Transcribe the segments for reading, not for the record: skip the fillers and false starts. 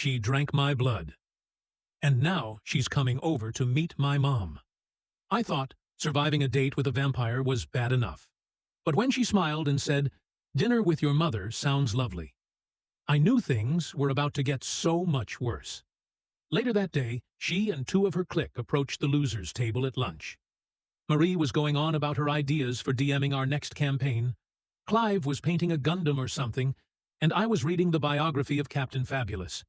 She drank my blood. And now she's coming over to meet my mom. I thought surviving a date with a vampire was bad enough. But when she smiled and said, "Dinner with your mother sounds lovely," I knew things were about to get so much worse. Later that day, she and two of her clique approached the losers' table at lunch. Marie was going on about her ideas for DMing our next campaign. Clive was painting a Gundam or something, and I was reading the biography of Captain Fabulous.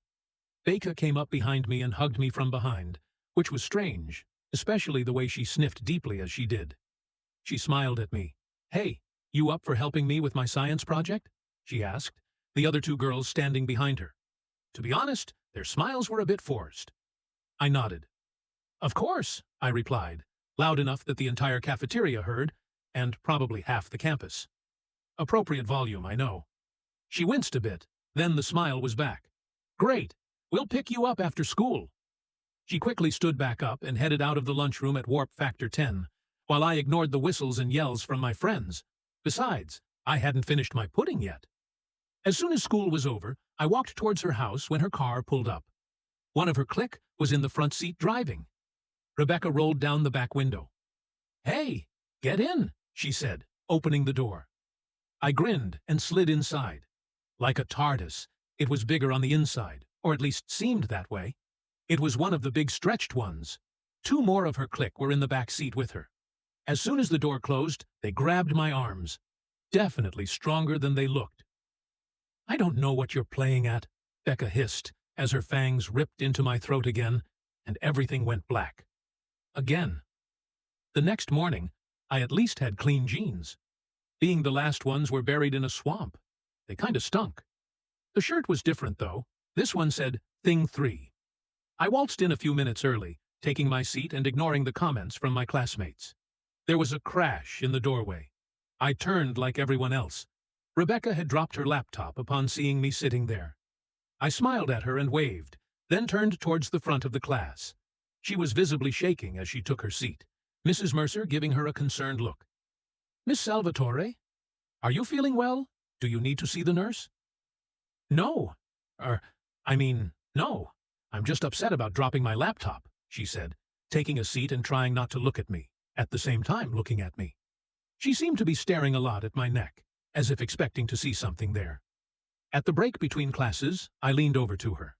Becca came up behind me and hugged me from behind, which was strange, especially the way she sniffed deeply as she did. She smiled at me. "Hey, you up for helping me with my science project?" she asked, the other two girls standing behind her. To be honest, their smiles were a bit forced. I nodded. "Of course," I replied, loud enough that the entire cafeteria heard, and probably half the campus. Appropriate volume, I know. She winced a bit, then the smile was back. "Great, we'll pick you up after school." She quickly stood back up and headed out of the lunchroom at warp factor 10, while I ignored the whistles and yells from my friends. Besides, I hadn't finished my pudding yet. As soon as school was over, I walked towards her house when her car pulled up. One of her clique was in the front seat driving. Rebecca rolled down the back window. "Hey, get in," she said, opening the door. I grinned and slid inside. Like a TARDIS, it was bigger on the inside, or at least seemed that way. It was one of the big stretched ones. Two more of her clique were in the back seat with her. As soon as the door closed, they grabbed my arms. Definitely stronger than they looked. "I don't know what you're playing at," Becca hissed, as her fangs ripped into my throat again, and everything went black. Again. The next morning, I at least had clean jeans. Being the last ones were buried in a swamp. They kinda stunk. The shirt was different, though. This one said, "Thing 3. I waltzed in a few minutes early, taking my seat and ignoring the comments from my classmates. There was a crash in the doorway. I turned like everyone else. Rebecca had dropped her laptop upon seeing me sitting there. I smiled at her and waved, then turned towards the front of the class. She was visibly shaking as she took her seat, Mrs. Mercer giving her a concerned look. "Miss Salvatore, are you feeling well? Do you need to see the nurse?" No. I'm just upset about dropping my laptop," she said, taking a seat and trying not to look at me, at the same time looking at me. She seemed to be staring a lot at my neck, as if expecting to see something there. At the break between classes, I leaned over to her.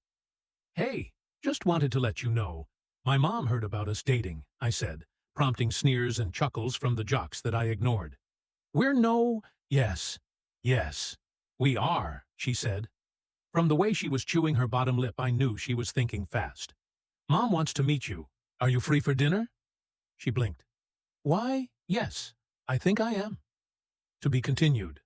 "Hey, just wanted to let you know. My mom heard about us dating," I said, prompting sneers and chuckles from the jocks that I ignored. Yes, we are," she said. From the way she was chewing her bottom lip, I knew she was thinking fast. "Mom wants to meet you. Are you free for dinner?" She blinked. "Why, yes, I think I am." To be continued.